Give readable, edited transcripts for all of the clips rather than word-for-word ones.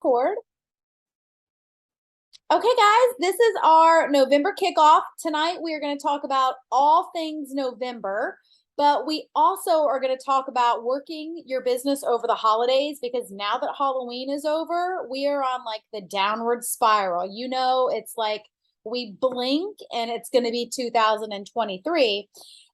record. Okay, guys, this is our November kickoff. Tonight, we are going to talk about all things November, but we also are going to talk about working your business over the holidays because now that Halloween is over, we are on like the downward spiral. You know, it's like we blink and it's going to be 2023.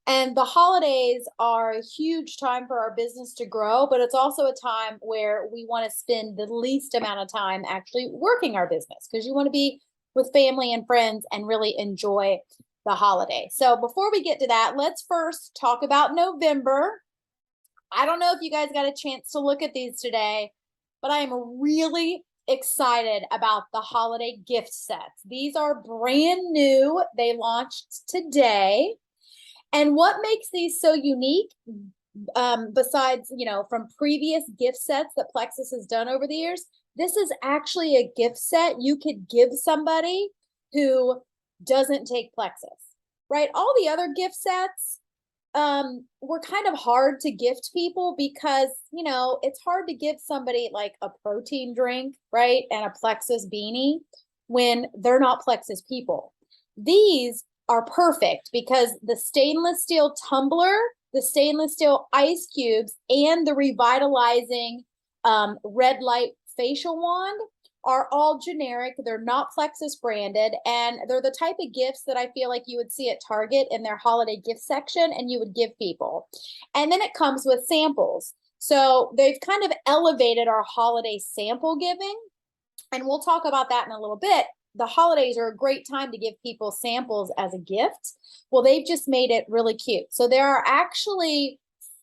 And the holidays are a huge time for our business to grow, but it's also a time where we want to spend the least amount of time actually working our business because you want to be with family and friends and really enjoy the holiday. So before we get to that, let's first talk about November. I don't know if you guys got a chance to look at these today, but I am really excited about the holiday gift sets. These are brand new. They launched today. And what makes these so unique, besides, from previous gift sets that Plexus has done over the years, this is actually a gift set you could give somebody who doesn't take Plexus, right? All the other gift sets were kind of hard to gift people because, it's hard to give somebody like a protein drink, right? And a Plexus beanie when they're not Plexus people. These are perfect because the stainless steel tumbler, the stainless steel ice cubes, and the revitalizing red light facial wand are all generic. They're not Plexus branded, and they're the type of gifts that I feel like you would see at Target in their holiday gift section and you would give people. And then it comes with samples. So they've kind of elevated our holiday sample giving, and we'll talk about that in a little bit. The holidays are a great time to give people samples as a gift. Well, they've just made it really cute. So there are actually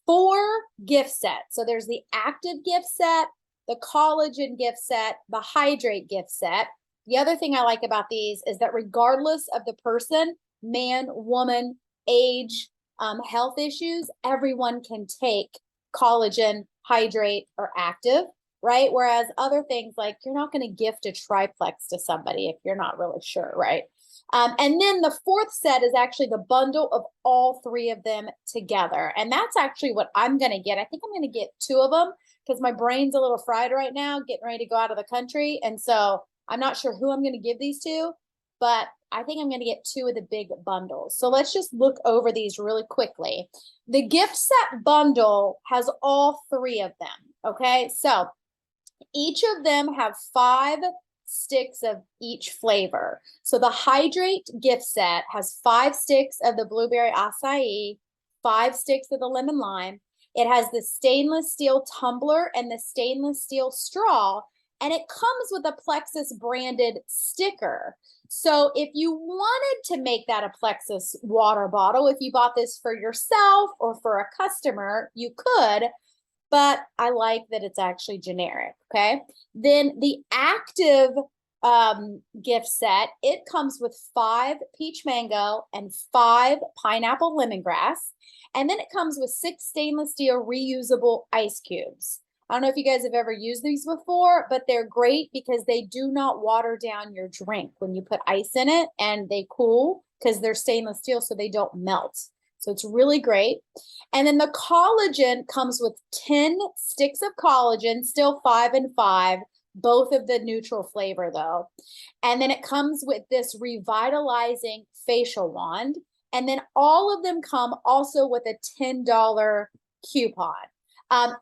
4 gift sets. So there's the active gift set, the collagen gift set, the hydrate gift set. The other thing I like about these is that regardless of the person, man, woman, age, health issues, everyone can take collagen, hydrate, or active. Right? Whereas other things like you're not going to gift a triplex to somebody if you're not really sure, right? And then the 4th set is actually the bundle of all 3 of them together. And that's actually what I'm going to get. I think I'm going to get 2 of them because my brain's a little fried right now, getting ready to go out of the country. And so I'm not sure who I'm going to give these to, but I think I'm going to get 2 of the big bundles. So let's just look over these really quickly. The gift set bundle has all 3 of them. Okay. So each of them have 5 sticks of each flavor. So the hydrate gift set has 5 sticks of the blueberry acai, 5 sticks of the lemon lime. It has the stainless steel tumbler and the stainless steel straw, and it comes with a Plexus branded sticker. So if you wanted to make that a Plexus water bottle, if you bought this for yourself or for a customer, you could. But I like that it's actually generic, okay? Then the active gift set, it comes with 5 peach mango and 5 pineapple lemongrass. And then it comes with 6 stainless steel reusable ice cubes. I don't know if you guys have ever used these before, but they're great because they do not water down your drink when you put ice in it, and they cool because they're stainless steel so they don't melt. So it's really great. And then the collagen comes with 10 sticks of collagen, still 5 and 5, both of the neutral flavor though. And then it comes with this revitalizing facial wand. And then all of them come also with a $10 coupon.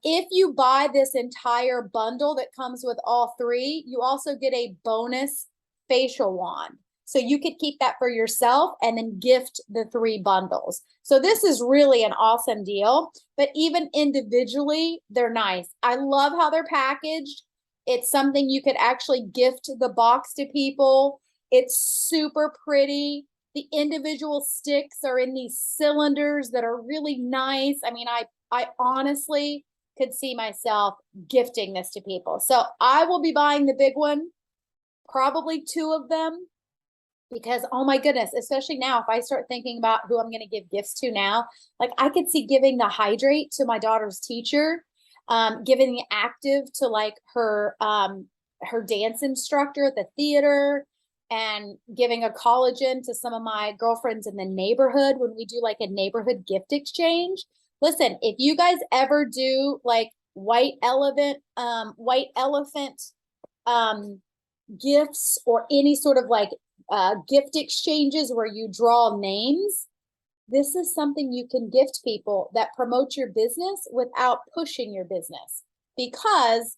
If you buy this entire bundle that comes with all 3, you also get a bonus facial wand. So you could keep that for yourself and then gift the 3 bundles. So this is really an awesome deal, but even individually, they're nice. I love how they're packaged. It's something you could actually gift the box to people. It's super pretty. The individual sticks are in these cylinders that are really nice. I mean, I honestly could see myself gifting this to people. So I will be buying the big one, probably 2 of them. Because, oh my goodness, especially now, if I start thinking about who I'm going to give gifts to now, like I could see giving the hydrate to my daughter's teacher, giving the active to like her dance instructor at the theater, and giving a collagen to some of my girlfriends in the neighborhood when we do like a neighborhood gift exchange. Listen, if you guys ever do like white elephant gifts or any sort of like gift exchanges where you draw names, this is something you can gift people that promote your business without pushing your business, because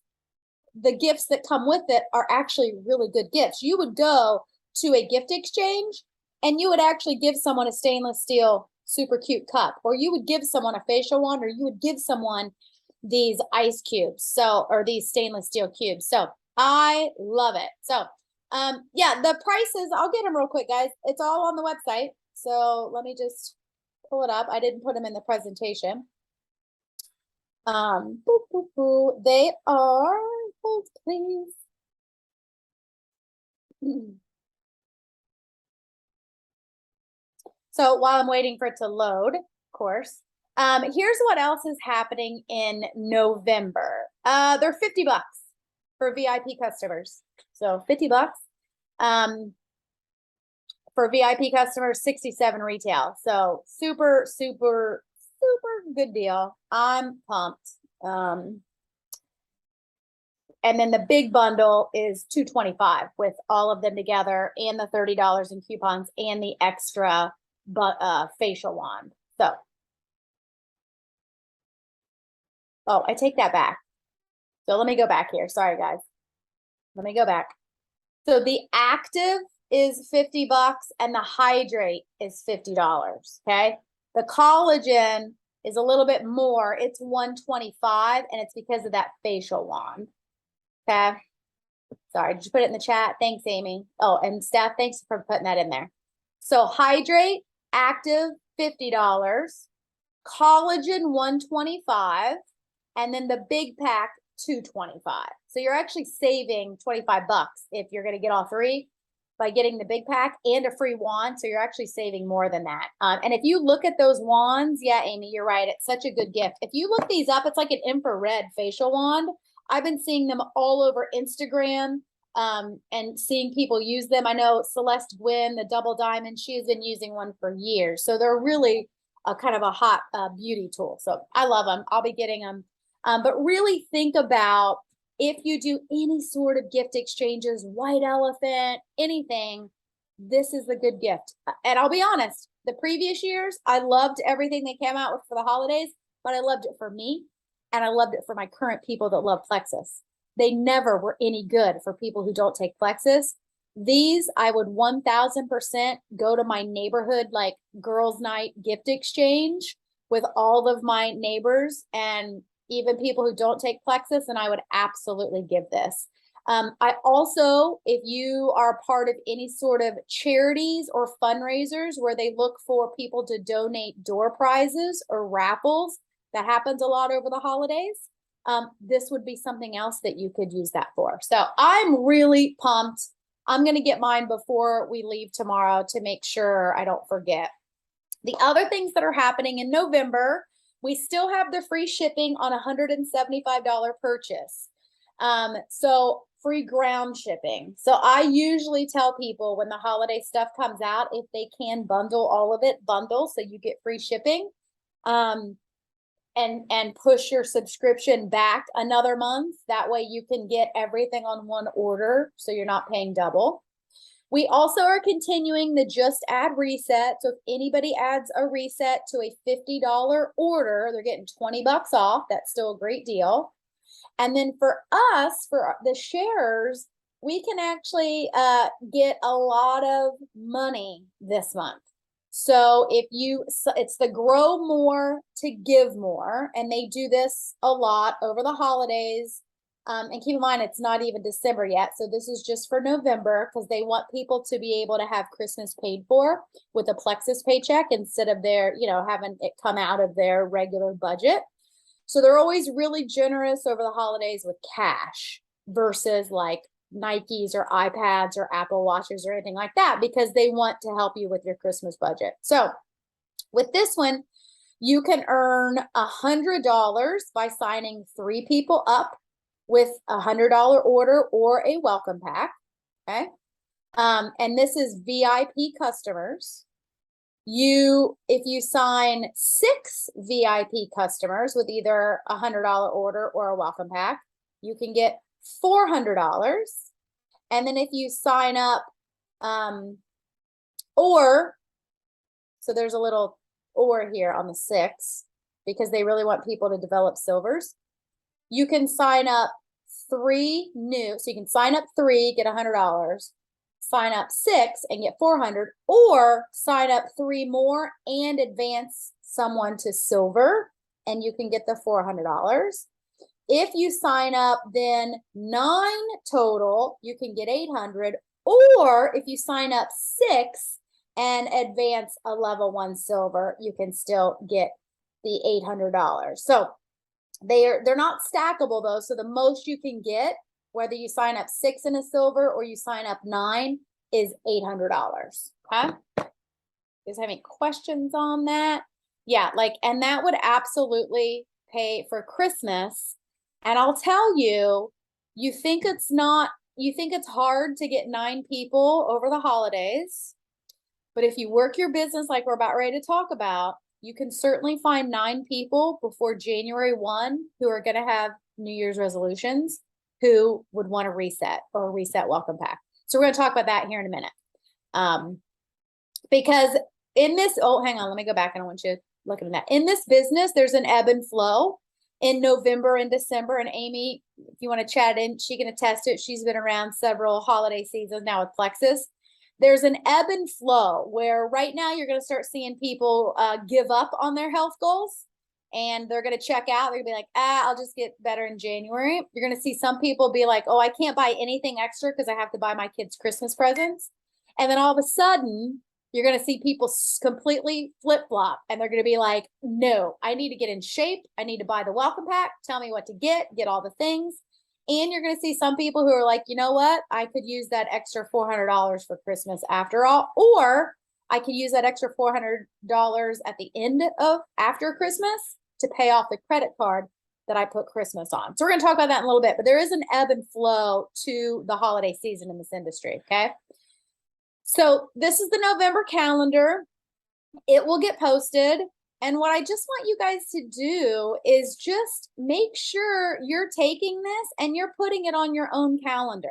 the gifts that come with it are actually really good gifts. You would go to a gift exchange and you would actually give someone a stainless steel super cute cup, or you would give someone a facial wand, or you would give someone these ice cubes, or these stainless steel cubes. So I love it. So yeah, the prices, I'll get them real quick, guys. It's all on the website. So let me just pull it up. I didn't put them in the presentation. They are, hold please. So while I'm waiting for it to load, of course, here's what else is happening in November. They're $50 for VIP customers. So $50. For VIP customers, 67 retail. So super, super, super good deal. I'm pumped. And then the big bundle is $225 with all of them together, and the $30 in coupons and the extra facial wand. So, oh, I take that back. So let me go back here. Sorry, guys. Let me go back. So the active is $50 and the hydrate is $50. Okay. The collagen is a little bit more. It's $125, and it's because of that facial wand. Okay. Sorry, did you put it in the chat? Thanks, Amy. Oh, and Steph, thanks for putting that in there. So hydrate, active, $50, collagen, $125, and then the big pack, $225. So you're actually saving $25 if you're going to get all three by getting the big pack and a free wand. So you're actually saving more than that. And if you look at those wands, yeah, Amy, you're right. It's such a good gift. If you look these up, it's like an infrared facial wand. I've been seeing them all over Instagram and seeing people use them. I know Celeste Gwynn, the double diamond, she has been using one for years. So they're really a kind of a hot beauty tool. So I love them. I'll be getting them. But really think about, if you do any sort of gift exchanges, white elephant, anything, this is the good gift. And I'll be honest, the previous years, I loved everything they came out with for the holidays, but I loved it for me. And I loved it for my current people that love Plexus. They never were any good for people who don't take Plexus. These, I would 1000% go to my neighborhood, like girls' night gift exchange with all of my neighbors and even people who don't take Plexus, and I would absolutely give this. I also, if you are part of any sort of charities or fundraisers where they look for people to donate door prizes or raffles, that happens a lot over the holidays. This would be something else that you could use that for. So I'm really pumped. I'm going to get mine before we leave tomorrow to make sure I don't forget. The other things that are happening in November, we still have the free shipping on a $175 purchase. So free ground shipping. So I usually tell people when the holiday stuff comes out, if they can bundle all of it, bundle, so you get free shipping. And push your subscription back another month. That way you can get everything on one order, so you're not paying double. We also are continuing the Just Add Reset. So if anybody adds a reset to a $50 order, they're getting $20 off. That's still a great deal. And then for us, for the sharers, we can actually get a lot of money this month. So it's the grow more to give more, and they do this a lot over the holidays. And keep in mind, it's not even December yet. So this is just for November, because they want people to be able to have Christmas paid for with a Plexus paycheck instead of their, having it come out of their regular budget. So they're always really generous over the holidays with cash versus like Nikes or iPads or Apple Watches or anything like that, because they want to help you with your Christmas budget. So with this one, you can earn $100 by signing 3 people up with a $100 order or a welcome pack. Okay. And this is VIP customers. If you sign 6 VIP customers with either a $100 order or a welcome pack, you can get $400. And then if you sign up, or, so there's a little or here on the 6, because they really want people to develop silvers. You can sign up 3 new, so you can sign up 3, get $100, sign up 6 and get 400, or sign up 3 more and advance someone to silver and you can get the $400. If you sign up then 9 total, you can get 800, or if you sign up 6 and advance a level 1 silver, you can still get the $800. So they're not stackable though. So the most you can get, whether you sign up 6 in a silver or you sign up 9, is $800. Okay. You guys have any questions on that? Yeah, like, and that would absolutely pay for Christmas. And I'll tell you, you think it's hard to get 9 people over the holidays, but if you work your business like we're about ready to talk about, you can certainly find 9 people before January 1 who are going to have New Year's resolutions who would want to reset or reset welcome pack. So we're going to talk about that here in a minute. Because in this, oh, hang on, let me go back and I want you looking at that. In this business, there's an ebb and flow in November and December. And Amy, if you want to chat in, she can attest to it. She's been around several holiday seasons now with Plexus. There's an ebb and flow where right now you're going to start seeing people give up on their health goals and they're going to check out. They're going to be like, I'll just get better in January. You're going to see some people be like, oh, I can't buy anything extra because I have to buy my kids Christmas presents. And then all of a sudden, you're going to see people completely flip-flop and they're going to be like, no, I need to get in shape. I need to buy the welcome pack. Tell me what to get all the things. And you're going to see some people who are like, you know what? I could use that extra $400 for Christmas after all, or I could use that extra $400 at the end of after Christmas to pay off the credit card that I put Christmas on. So we're going to talk about that in a little bit, but there is an ebb and flow to the holiday season in this industry. Okay. So this is the November calendar. It will get posted. And what I just want you guys to do is just make sure you're taking this and you're putting it on your own calendar.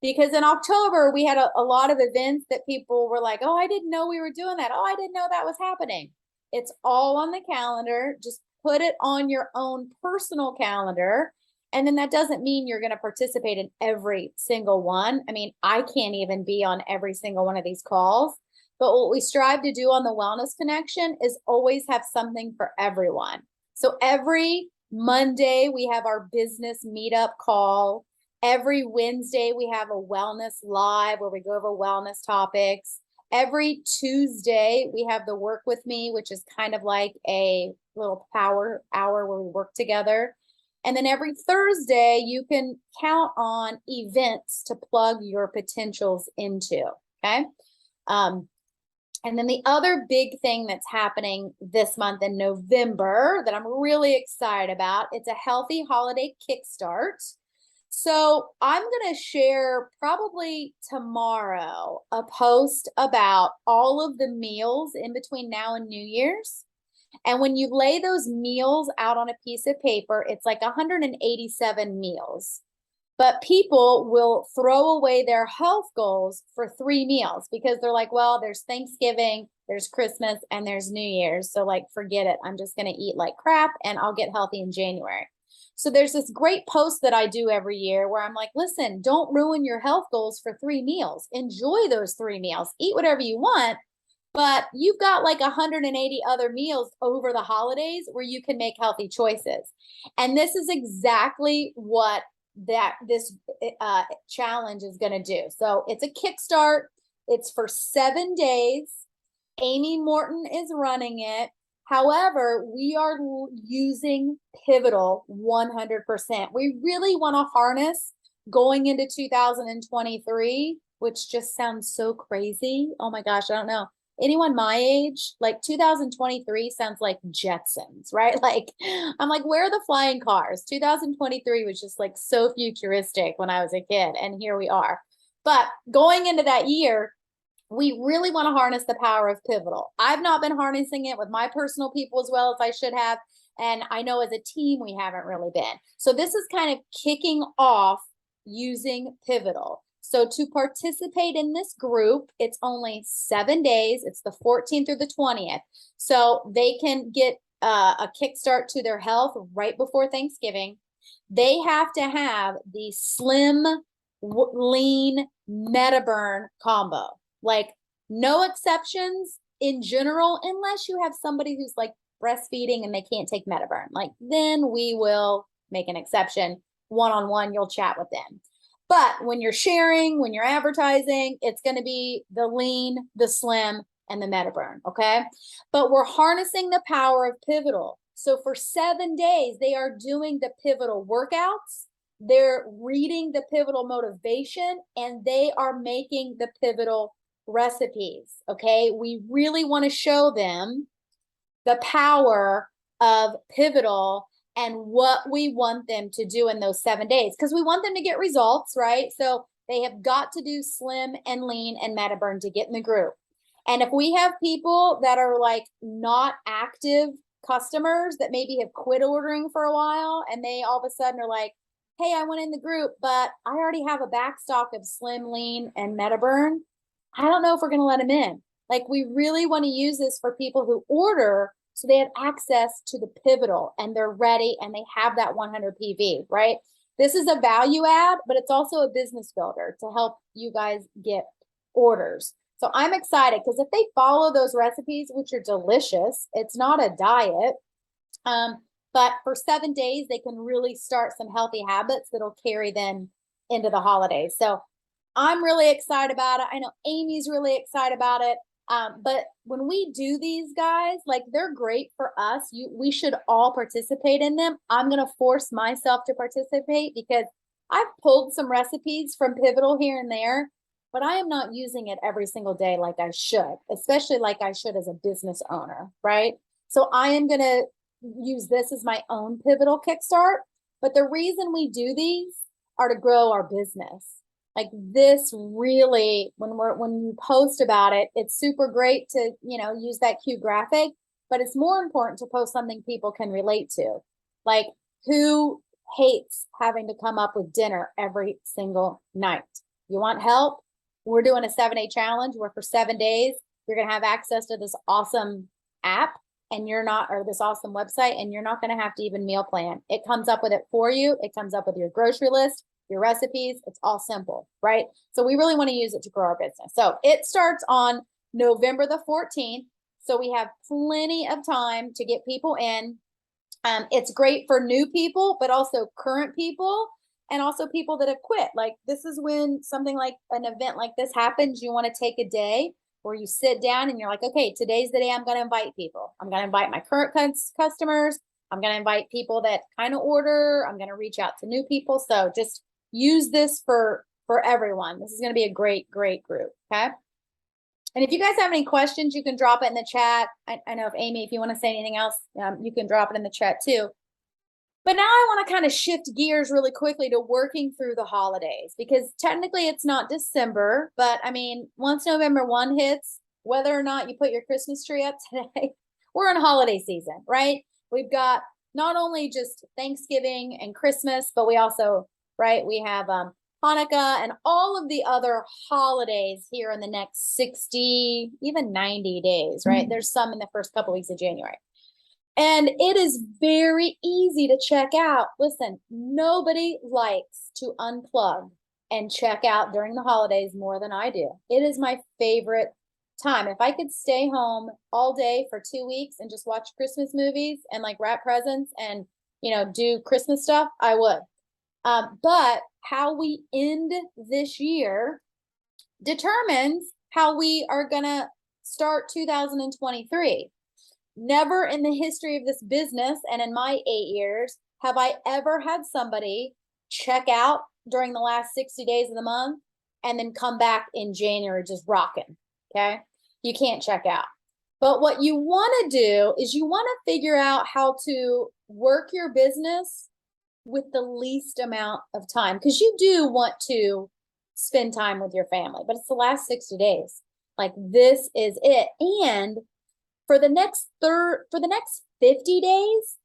Because in October, we had a lot of events that people were like, oh, I didn't know we were doing that. Oh, I didn't know that was happening. It's all on the calendar. Just put it on your own personal calendar. And then that doesn't mean you're going to participate in every single one. I mean, I can't even be on every single one of these calls. But what we strive to do on the Wellness Connection is always have something for everyone. So every Monday, we have our business meetup call. Every Wednesday, we have a wellness live where we go over wellness topics. Every Tuesday, we have the Work With Me, which is kind of like a little power hour where we work together. And then every Thursday, you can count on events to plug your potentials into, okay? And then the other big thing that's happening this month in November that I'm really excited about, it's a healthy holiday kickstart. So I'm going to share probably tomorrow a post about all of the meals in between now and New Year's. And when you lay those meals out on a piece of paper, it's like 187 meals. But people will throw away their health goals for 3 meals because they're like, well, there's Thanksgiving, there's Christmas, and there's New Year's. So like, forget it. I'm just going to eat like crap and I'll get healthy in January. So there's this great post that I do every year where I'm like, listen, don't ruin your health goals for 3 meals. Enjoy those 3 meals. Eat whatever you want. But you've got like 180 other meals over the holidays where you can make healthy choices. And this is exactly what this challenge is going to do. So it's a kickstart. It's for 7 days. Amy Morton is running it. However, we are using Pivotal 100%. We really want to harness going into 2023, which just sounds so crazy. Oh my gosh, I don't know. Anyone my age, like 2023 sounds like Jetsons, right? Like, I'm like, where are the flying cars? 2023 was just like so futuristic when I was a kid, and here we are. But going into that year, we really want to harness the power of Pivotal. I've not been harnessing it with my personal people as well as I should have. And I know as a team, we haven't really been. So this is kind of kicking off using Pivotal. So to participate in this group, it's only 7 days. It's the 14th through the 20th. So they can get a kickstart to their health right before Thanksgiving. They have to have the slim, lean MetaBurn combo. Like no exceptions in general, unless you have somebody who's like breastfeeding and they can't take MetaBurn. Like then we will make an exception. One-on-one, you'll chat with them. But when you're sharing, when you're advertising, it's going to be the lean, the slim, and the MetaBurn, okay? But we're harnessing the power of Pivotal. So for 7 days, they are doing the Pivotal workouts, they're reading the Pivotal motivation, and they are making the Pivotal recipes, okay? We really want to show them the power of Pivotal and what we want them to do in those 7 days, because we want them to get results, right? So they have got to do slim and lean and MetaBurn to get in the group. And if we have people that are like not active customers that maybe have quit ordering for a while and they all of a sudden are like, hey, I went in the group, but I already have a backstock of slim, lean, and MetaBurn. I don't know if we're going to let them in. Like we really want to use this for people who order so they have access to the Pivotal and they're ready and they have that 100 PV, right? This is a value add, but it's also a business builder to help you guys get orders. So I'm excited because if they follow those recipes, which are delicious, it's not a diet, but for 7 days, they can really start some healthy habits that'll carry them into the holidays. So I'm really excited about it. I know Amy's really excited about it. But when we do these guys, like they're great for us. We should all participate in them. I'm going to force myself to participate because I've pulled some recipes from Pivotal here and there, but I am not using it every single day like I should, especially like I should as a business owner, right? So I am going to use this as my own Pivotal kickstart. But the reason we do these are to grow our business. Like this really, when you post about it, it's super great to, use that cute graphic, but it's more important to post something people can relate to. Like who hates having to come up with dinner every single night? You want help? We're doing a 7-day challenge where for 7 days, you're going to have access to this awesome app and or this awesome website, and you're not going to have to even meal plan. It comes up with it for you. It comes up with your grocery list, your recipes. It's all simple, right? So we really want to use it to grow our business. So it starts on November the 14th. So we have plenty of time to get people in. It's great for new people, but also current people and also people that have quit. Like this is when something like an event like this happens, you want to take a day where you sit down and you're like, okay, today's the day I'm going to invite people. I'm going to invite my current customers. I'm going to invite people that kind of order. I'm going to reach out to new people. So just use this for everyone. This is going to be a great, great group. Okay. And if you guys have any questions, you can drop it in the chat. I know if Amy, if you want to say anything else, you can drop it in the chat too. But now I want to kind of shift gears really quickly to working through the holidays, because technically it's not December, but I mean, once November 1 hits, whether or not you put your Christmas tree up today, we're in holiday season, right? We've got not only just Thanksgiving and Christmas, but we also, right, we have Hanukkah and all of the other holidays here in the next 60, even 90 days, right? There's some in the first couple weeks of January. And it is very easy to check out. Listen, nobody likes to unplug and check out during the holidays more than I do. It is my favorite time. If I could stay home all day for 2 weeks and just watch Christmas movies and like wrap presents and, do Christmas stuff, I would. But how we end this year determines how we are going to start 2023. Never in the history of this business and in my 8 years have I ever had somebody check out during the last 60 days of the month and then come back in January just rocking. Okay. You can't check out. But what you want to do is you want to figure out how to work your business with the least amount of time, because you do want to spend time with your family, but it's the last 60 days. Like this is it. And for the next 50 days,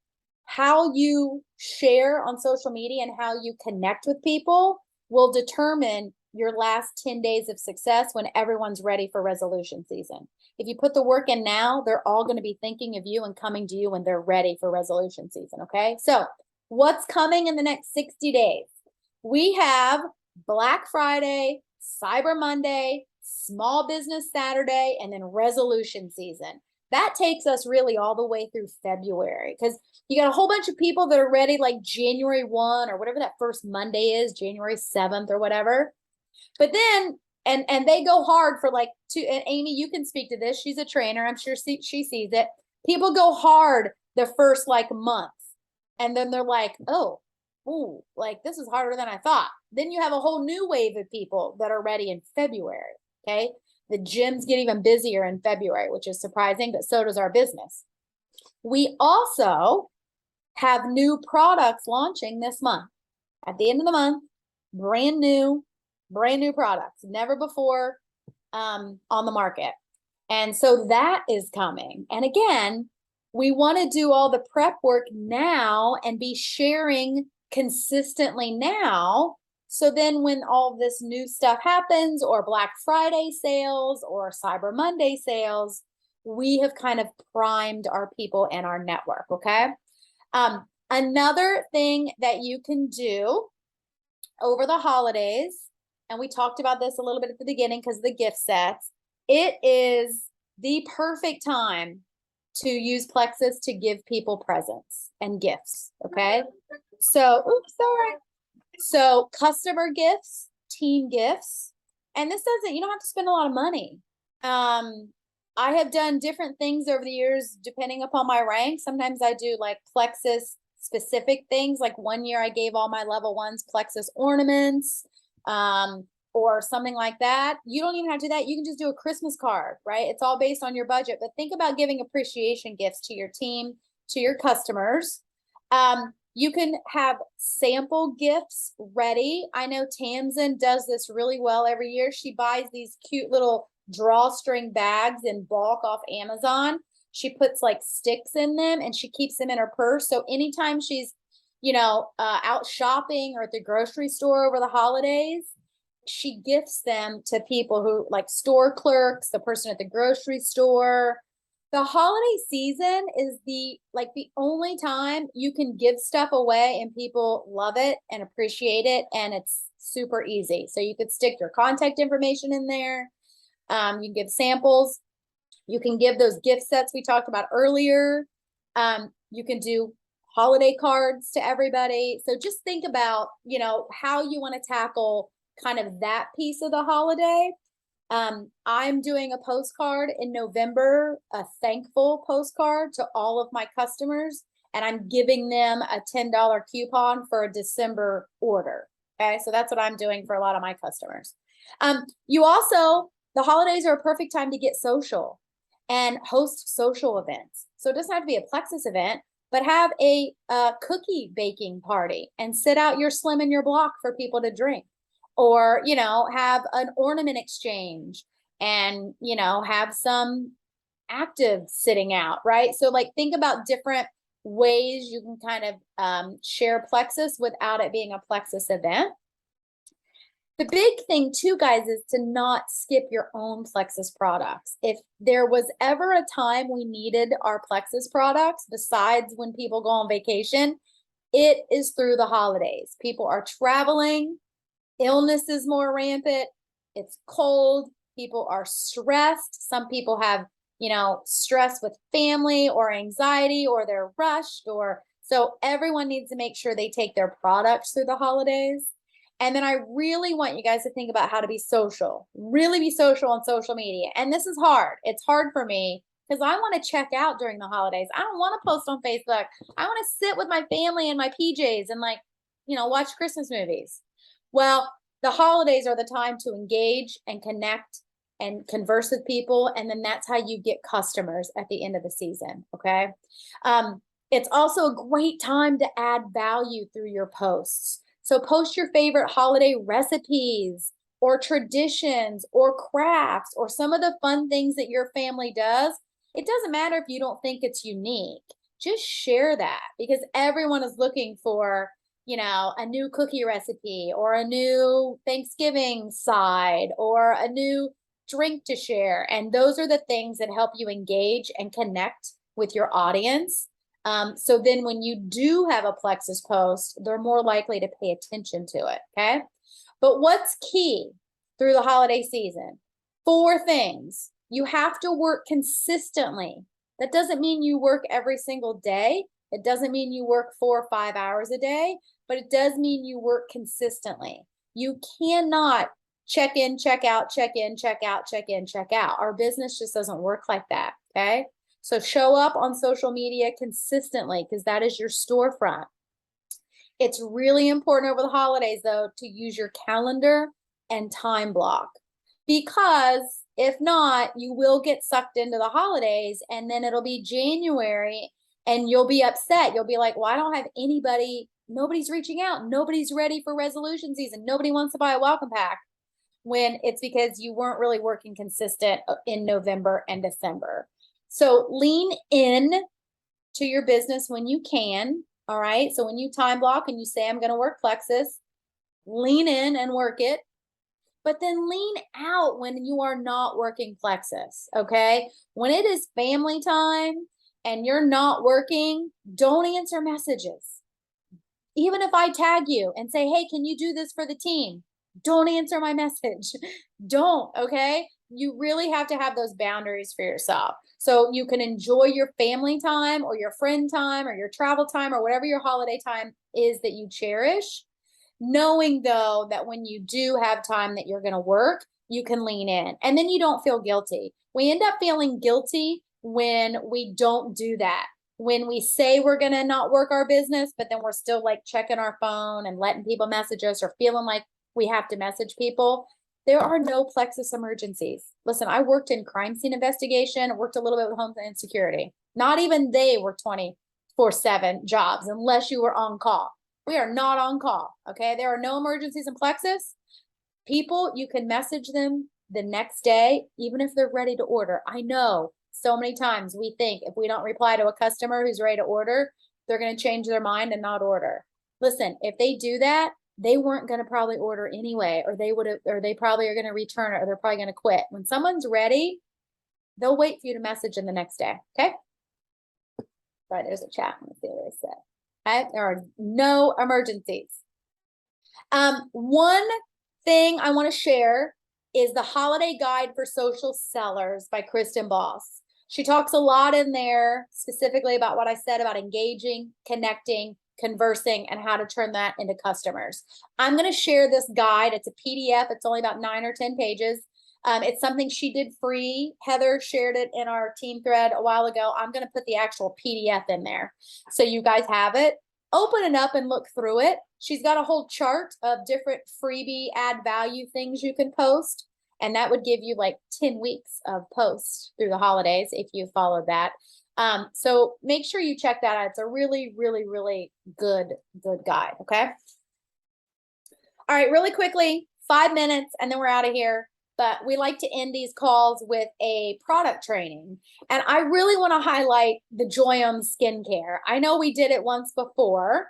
how you share on social media and how you connect with people will determine your last 10 days of success when everyone's ready for resolution season. If you put the work in now, they're all going to be thinking of you and coming to you when they're ready for resolution season. Okay. So what's coming in the next 60 days? We have Black Friday, Cyber Monday, Small Business Saturday, and then resolution season. That takes us really all the way through February, because you got a whole bunch of people that are ready like January 1 or whatever that first Monday is, January 7th or whatever. But then, and they go hard for like two, and Amy, you can speak to this. She's a trainer. I'm sure she sees it. People go hard the first like month. And then they're like, oh, ooh, like this is harder than I thought. Then you have a whole new wave of people that are ready in February. Okay. The gyms get even busier in February, which is surprising, but so does our business. We also have new products launching this month. At the end of the month, brand new products, never before on the market. And so that is coming. And again, we want to do all the prep work now and be sharing consistently now. So then when all this new stuff happens, or Black Friday sales or Cyber Monday sales, we have kind of primed our people and our network. Okay. Another thing that you can do over the holidays, and we talked about this a little bit at the beginning because of the gift sets, it is the perfect time to use Plexus to give people presents and gifts. Okay. So, oops, sorry. So customer gifts, team gifts, and this doesn't, you don't have to spend a lot of money. I have done different things over the years, depending upon my rank. Sometimes I do like Plexus specific things. Like one year I gave all my level ones Plexus ornaments, or something like that. You don't even have to do that. You can just do a Christmas card, right? It's all based on your budget, but think about giving appreciation gifts to your team, to your customers. You can have sample gifts ready. I know Tamsin does this really well every year. She buys these cute little drawstring bags in bulk off Amazon. She puts like sticks in them and she keeps them in her purse. So anytime she's, out shopping or at the grocery store over the holidays, she gifts them to people who like store clerks, the person at the grocery store. The holiday season is the only time you can give stuff away and people love it and appreciate it, and it's super easy. So you could stick your contact information in there. You can give samples. You can give those gift sets we talked about earlier. You can do holiday cards to everybody. So just think about, how you want to tackle kind of that piece of the holiday. I'm doing a postcard in November, a thankful postcard to all of my customers, and I'm giving them a $10 coupon for a December order. Okay, so that's what I'm doing for a lot of my customers. The holidays are a perfect time to get social and host social events. So it doesn't have to be a Plexus event, but have a cookie baking party and sit out your slim in your block for people to drink. Or, have an ornament exchange and, have some active sitting out, right? So like think about different ways you can kind of share Plexus without it being a Plexus event. The big thing too, guys, is to not skip your own Plexus products. If there was ever a time we needed our Plexus products, besides when people go on vacation, it is through the holidays. People are traveling. Illness is more rampant. It's cold. People are stressed. Some people have, stress with family or anxiety, or they're rushed, so everyone needs to make sure they take their products through the holidays. And then I really want you guys to think about how to be social, really be social on social media. And this is hard. It's hard for me because I want to check out during the holidays. I don't want to post on Facebook. I want to sit with my family in my PJs and watch Christmas movies. Well, the holidays are the time to engage and connect and converse with people. And then that's how you get customers at the end of the season. Okay. It's also a great time to add value through your posts. So post your favorite holiday recipes or traditions or crafts or some of the fun things that your family does. It doesn't matter if you don't think it's unique. Just share that, because everyone is looking for a new cookie recipe or a new Thanksgiving side or a new drink to share. And those are the things that help you engage and connect with your audience. So then when you do have a Plexus post, they're more likely to pay attention to it, okay? But what's key through the holiday season? 4 things. You have to work consistently. That doesn't mean you work every single day. It doesn't mean you work 4 or 5 hours a day, but it does mean you work consistently. You cannot check in, check out, check in, check out, check in, check out. Our business just doesn't work like that, okay? So show up on social media consistently because that is your storefront. It's really important over the holidays, though, to use your calendar and time block, because if not, you will get sucked into the holidays and then it'll be January and you'll be upset. You'll be like, well, I don't have anybody. Nobody's reaching out. Nobody's ready for resolution season. Nobody wants to buy a welcome pack, when it's because you weren't really working consistent in November and December. So lean in to your business when you can. All right. So when you time block and you say, I'm going to work Plexus, lean in and work it, but then lean out when you are not working Plexus. Okay. When it is family time and you're not working, don't answer messages. Even if I tag you and say, hey, can you do this for the team? Don't answer my message. Don't, okay? You really have to have those boundaries for yourself. So you can enjoy your family time or your friend time or your travel time or whatever your holiday time is that you cherish, knowing though that when you do have time that you're going to work, you can lean in and then you don't feel guilty. We end up feeling guilty when we don't do that. When we say we're going to not work our business, but then we're still like checking our phone and letting people message us or feeling like we have to message people. There are no Plexus emergencies. Listen, I worked in crime scene investigation, worked a little bit with Homeland Security. Not even they were 24/7 jobs unless you were on call. We are not on call, okay? There are no emergencies in Plexus. People, you can message them the next day, even if they're ready to order. I know so many times we think if we don't reply to a customer who's ready to order, they're going to change their mind and not order. Listen, if they do that, they weren't going to probably order anyway, or they probably are going to return it, or they're probably going to quit. When someone's ready, they'll wait for you to message them the next day. Okay. Sorry, there's a chat. Let's see what I said. Okay. There are no emergencies. One thing I want to share is the Holiday Guide for Social Sellers by Kristen Boss. She talks a lot in there specifically about what I said about engaging, connecting, conversing, and how to turn that into customers. I'm going to share this guide. It's a PDF. It's only about 9 or 10 pages. It's something she did free. Heather shared it in our team thread a while ago. I'm going to put the actual PDF in there so you guys have it. Open it up and look through it. She's got a whole chart of different freebie add value things you can post. And that would give you like 10 weeks of posts through the holidays if you followed that. So make sure you check that out. It's a really, really, really good guide. Okay. All right, really quickly, 5 minutes and then we're out of here. But we like to end these calls with a product training. And I really want to highlight the Joyome skincare. I know we did it once before,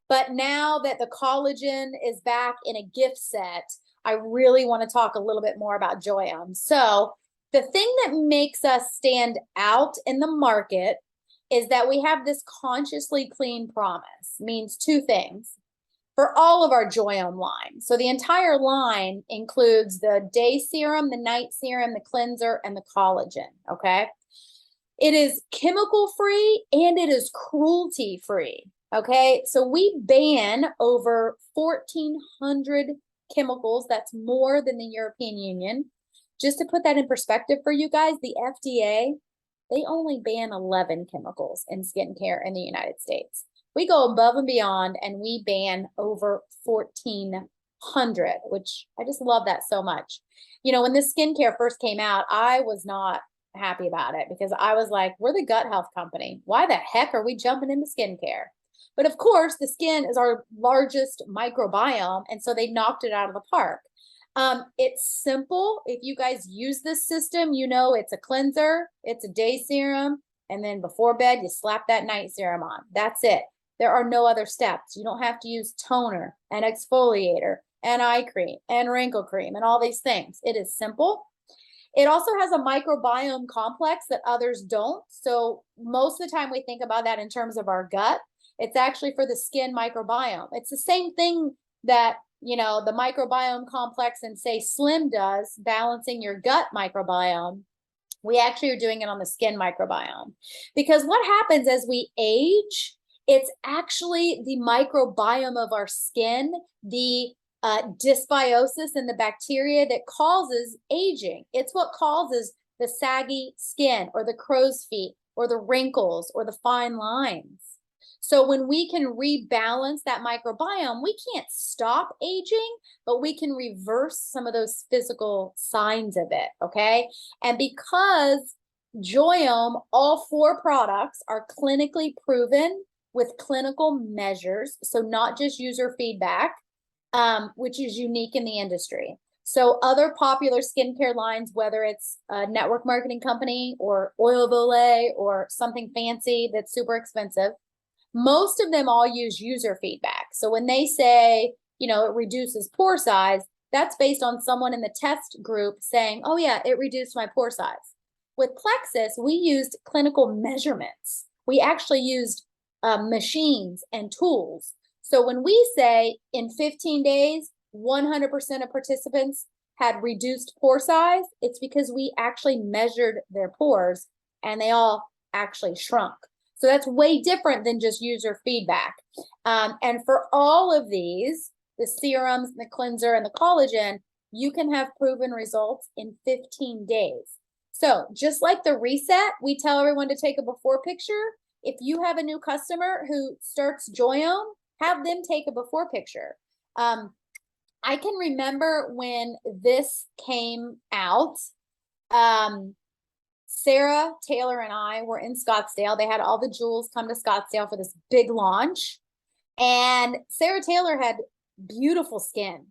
but now that the collagen is back in a gift set, I really want to talk a little bit more about Joyome. So the thing that makes us stand out in the market is that we have this consciously clean promise. Means 2 things for all of our Joyome line. So the entire line includes the day serum, the night serum, the cleanser, and the collagen, okay? It is chemical free and it is cruelty free, okay? So we ban over 1,400 chemicals. That's more than the European Union. Just to put that in perspective for you guys, the FDA, they only ban 11 chemicals in skincare in the United States. We go above and beyond and we ban over 1,400, which I just love that so much. You know, when this skincare first came out, I was not happy about it because I was like, we're the gut health company. Why the heck are we jumping into skincare? But of course, the skin is our largest microbiome, and so they knocked it out of the park. It's simple. If you guys use this system, you know it's a cleanser, it's a day serum, and then before bed, you slap that night serum on. That's it. There are no other steps. You don't have to use toner and exfoliator and eye cream and wrinkle cream and all these things. It is simple. It also has a microbiome complex that others don't. So most of the time we think about that in terms of our gut. It's actually for the skin microbiome. It's the same thing that, you know, the microbiome complex in, say, Slim does, balancing your gut microbiome. We actually are doing it on the skin microbiome. Because what happens as we age, it's actually the microbiome of our skin, the dysbiosis and the bacteria that causes aging. It's what causes the saggy skin or the crow's feet or the wrinkles or the fine lines. So when we can rebalance that microbiome, we can't stop aging, but we can reverse some of those physical signs of it, okay? And because Joyome, all 4 products are clinically proven with clinical measures, so not just user feedback, which is unique in the industry. So other popular skincare lines, whether it's a network marketing company or Oil of Olay or something fancy that's super expensive, most of them all use user feedback. So when they say, you know, it reduces pore size, that's based on someone in the test group saying, oh yeah, it reduced my pore size. With Plexus, we used clinical measurements. We actually used machines and tools. So when we say in 15 days, 100% of participants had reduced pore size, it's because we actually measured their pores and they all actually shrunk. So that's way different than just user feedback. And for all of these, the serums, the cleanser, and the collagen, you can have proven results in 15 days. So just like the reset, we tell everyone to take a before picture. If you have a new customer who starts Joyome, have them take a before picture. I can remember when this came out, Sarah, Taylor, and I were in Scottsdale. They had all the jewels come to Scottsdale for this big launch. And Sarah Taylor had beautiful skin.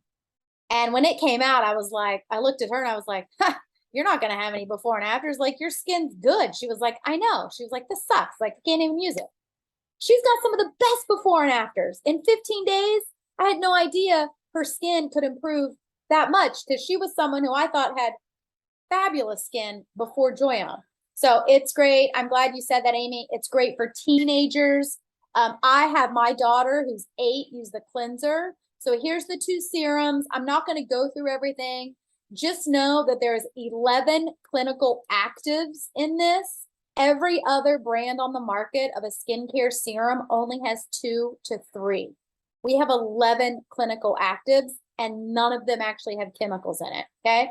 And when it came out, I was like, I looked at her and I was like, huh, you're not going to have any before and afters. Like, your skin's good. She was like, I know. She was like, this sucks. Like, I can't even use it. She's got some of the best before and afters. In 15 days, I had no idea her skin could improve that much because she was someone who I thought had fabulous skin before Joyome. So it's great. I'm glad you said that, Amy. It's great for teenagers. I have my daughter who's 8 use the cleanser. So here's the 2 serums. I'm not going to go through everything. Just know that there's 11 clinical actives in this. Every other brand on the market of a skincare serum only has 2 to 3. We have 11 clinical actives and none of them actually have chemicals in it, okay?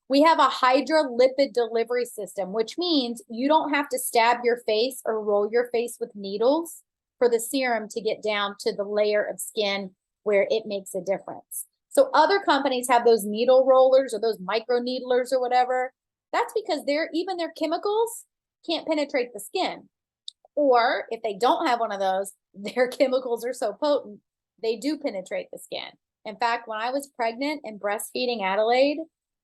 We have a hydrolipid delivery system, which means you don't have to stab your face or roll your face with needles for the serum to get down to the layer of skin where it makes a difference. So other companies have those needle rollers or those micro needlers or whatever. That's because even their chemicals can't penetrate the skin. Or if they don't have one of those, their chemicals are so potent, they do penetrate the skin. In fact, when I was pregnant and breastfeeding Adelaide,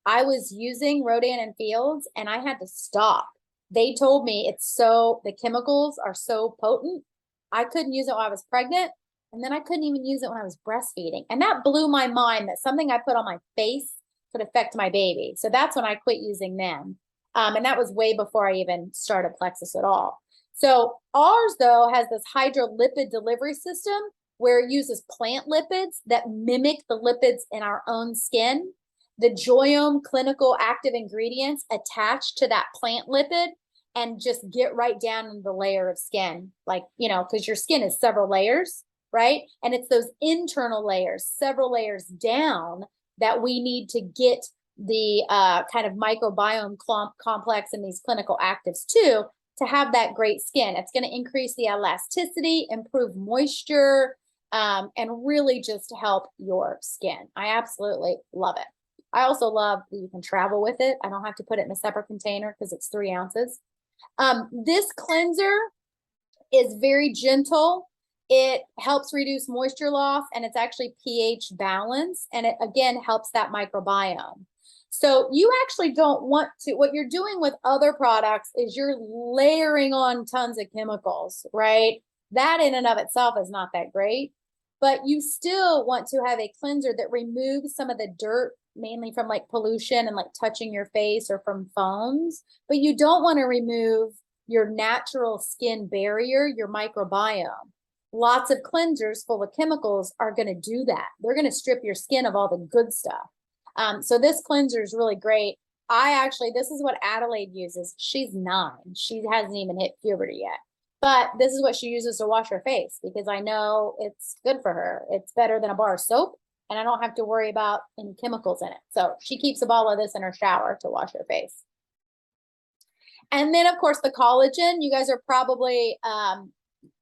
I was using Rodan and Fields and I had to stop. They told me the chemicals are so potent. I couldn't use it while I was pregnant. And then I couldn't even use it when I was breastfeeding. And that blew my mind that something I put on my face could affect my baby. So that's when I quit using them. And that was way before I even started Plexus at all. So ours, though, has this hydrolipid delivery system where it uses plant lipids that mimic the lipids in our own skin. The Joyome clinical active ingredients attach to that plant lipid and just get right down in the layer of skin. Like, you know, because your skin is several layers, right? And it's those internal layers, several layers down, that we need to get the kind of microbiome complex in these clinical actives to have that great skin. It's going to increase the elasticity, improve moisture, and really just help your skin. I absolutely love it. I also love that you can travel with it. I don't have to put it in a separate container because it's 3 ounces. This cleanser is very gentle. It helps reduce moisture loss, and it's actually pH balance, and it again helps that microbiome. So you actually don't want to, what you're doing with other products is you're layering on tons of chemicals, right? That in and of itself is not that great, but you still want to have a cleanser that removes some of the dirt, mainly from like pollution and like touching your face or from phones, but you don't want to remove your natural skin barrier, your microbiome. Lots of cleansers full of chemicals are going to do that. They're going to strip your skin of all the good stuff. So this cleanser is really great. This is what Adelaide uses. She's 9. She hasn't even hit puberty yet. But this is what she uses to wash her face because I know it's good for her. It's better than a bar of soap, and I don't have to worry about any chemicals in it. So she keeps a bottle of this in her shower to wash her face. And then, of course, the collagen. You guys are probably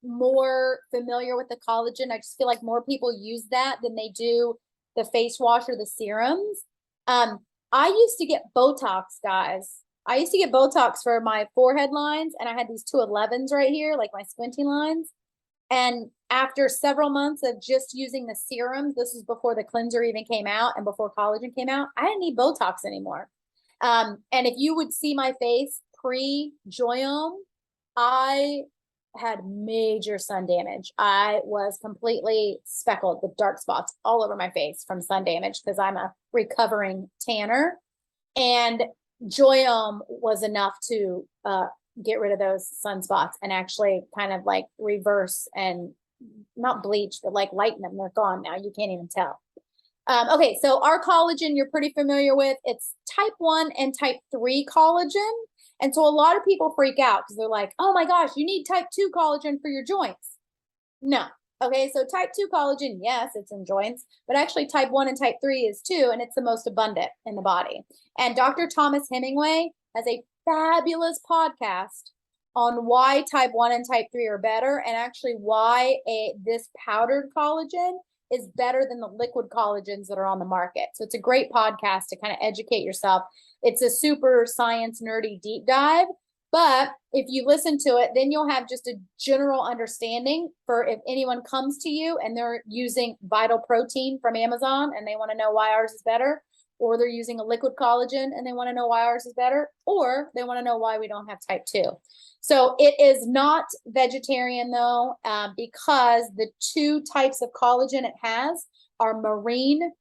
more familiar with the collagen. I just feel like more people use that than they do the face wash or the serums. I used to get Botox, guys. I used to get Botox for my forehead lines, and I had these 211s right here, like my squinting lines. And after several months of just using the serums, this was before the cleanser even came out and before collagen came out, I didn't need Botox anymore. And if you would see my face pre-Joyome, I had major sun damage. I was completely speckled with dark spots all over my face from sun damage because I'm a recovering tanner. And Joyome was enough to get rid of those sunspots and actually kind of like reverse and not bleach, but like lighten them. They're gone now. You can't even tell. Okay, so our collagen you're pretty familiar with. It's type 1 and type 3 collagen. And so a lot of people freak out because they're like, oh my gosh, you need type 2 collagen for your joints. No. Okay, so type 2 collagen, yes, it's in joints, but actually type 1 and type 3 is too, and it's the most abundant in the body. And Dr. Thomas Hemingway has a fabulous podcast on why type 1 and type 3 are better, and actually why this powdered collagen is better than the liquid collagens that are on the market. So it's a great podcast to kind of educate yourself. It's a super science nerdy deep dive, but if you listen to it, then you'll have just a general understanding for if anyone comes to you and they're using Vital Protein from Amazon and they want to know why ours is better, or they're using a liquid collagen and they want to know why ours is better, or they want to know why we don't have type 2. So it is not vegetarian though, because the 2 types of collagen it has are marine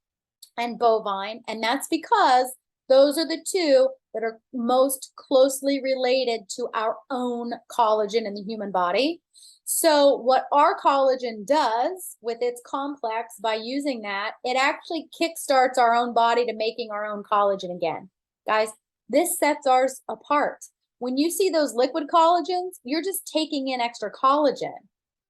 and bovine. And that's because those are the 2 that are most closely related to our own collagen in the human body. So what our collagen does with its complex by using that, it actually kickstarts our own body to making our own collagen again. Guys, this sets ours apart. When you see those liquid collagens, you're just taking in extra collagen.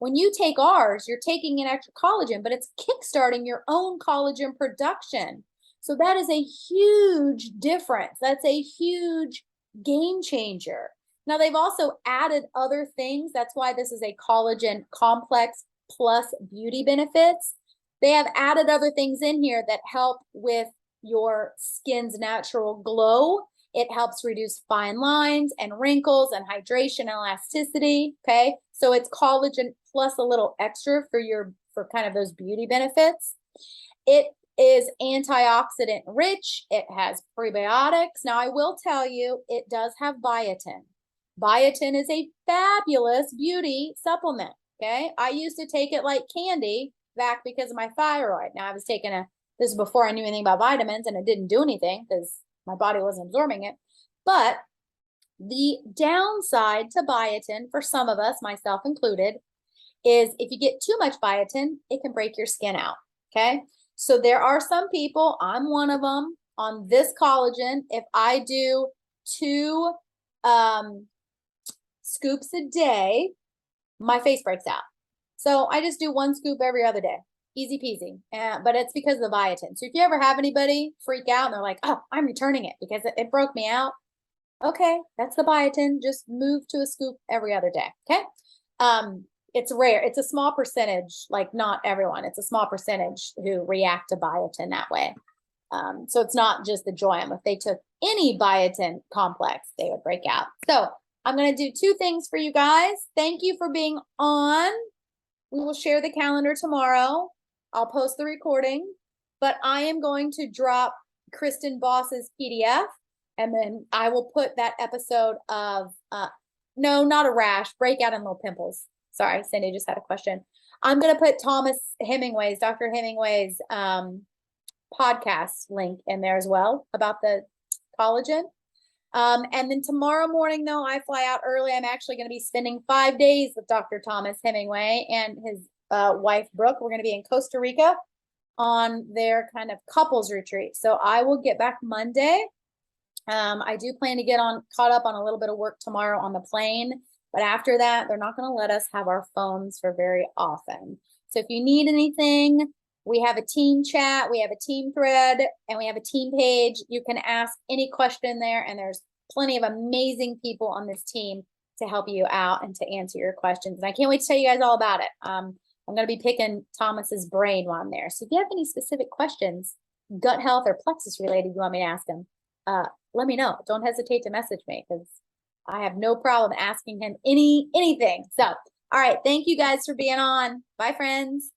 When you take ours, you're taking in extra collagen, but it's kickstarting your own collagen production. So that is a huge difference. That's a huge game changer. Now, they've also added other things. That's why this is a collagen complex plus beauty benefits. They have added other things in here that help with your skin's natural glow. It helps reduce fine lines and wrinkles and hydration and elasticity. Okay, so it's collagen plus a little extra for kind of those beauty benefits. It is antioxidant rich. It has prebiotics. Now, I will tell you, it does have biotin. Biotin is a fabulous beauty supplement. Okay, I used to take it like candy back because of my thyroid. Now, I was taking this is before I knew anything about vitamins, and it didn't do anything because my body wasn't absorbing it. But the downside to biotin for some of us, myself included, is if you get too much biotin, it can break your skin out. Okay, so there are some people, I'm one of them, on this collagen. If I do 2 scoops a day, my face breaks out. So I just do 1 scoop every other day. Easy peasy. But it's because of the biotin. So if you ever have anybody freak out and they're like, oh, I'm returning it because it broke me out. Okay, that's the biotin. Just move to a scoop every other day. Okay. It's rare. It's a small percentage, like not everyone. It's a small percentage who react to biotin that way. So it's not just the Joyome. If they took any biotin complex, they would break out. So I'm going to do 2 things for you guys. Thank you for being on. We will share the calendar tomorrow. I'll post the recording, but I am going to drop Kristen Boss's PDF, and then I will put that episode of, no, not a rash, breakout and little pimples. Sorry, Cindy just had a question. I'm going to put Dr. Hemingway's podcast link in there as well about the collagen. And then tomorrow morning, though, I fly out early. I'm actually going to be spending 5 days with Dr. Thomas Hemingway and his wife, Brooke. We're going to be in Costa Rica on their kind of couples retreat. So I will get back Monday. I do plan to get caught up on a little bit of work tomorrow on the plane. But after that, they're not going to let us have our phones for very often. So if you need anything, we have a team chat, we have a team thread, and we have a team page. You can ask any question there, and there's plenty of amazing people on this team to help you out and to answer your questions. And I can't wait to tell you guys all about it. I'm going to be picking Thomas's brain while I'm there. So if you have any specific questions, gut health or plexus related, you want me to ask him, let me know. Don't hesitate to message me because I have no problem asking him anything. So, all right. Thank you guys for being on. Bye, friends.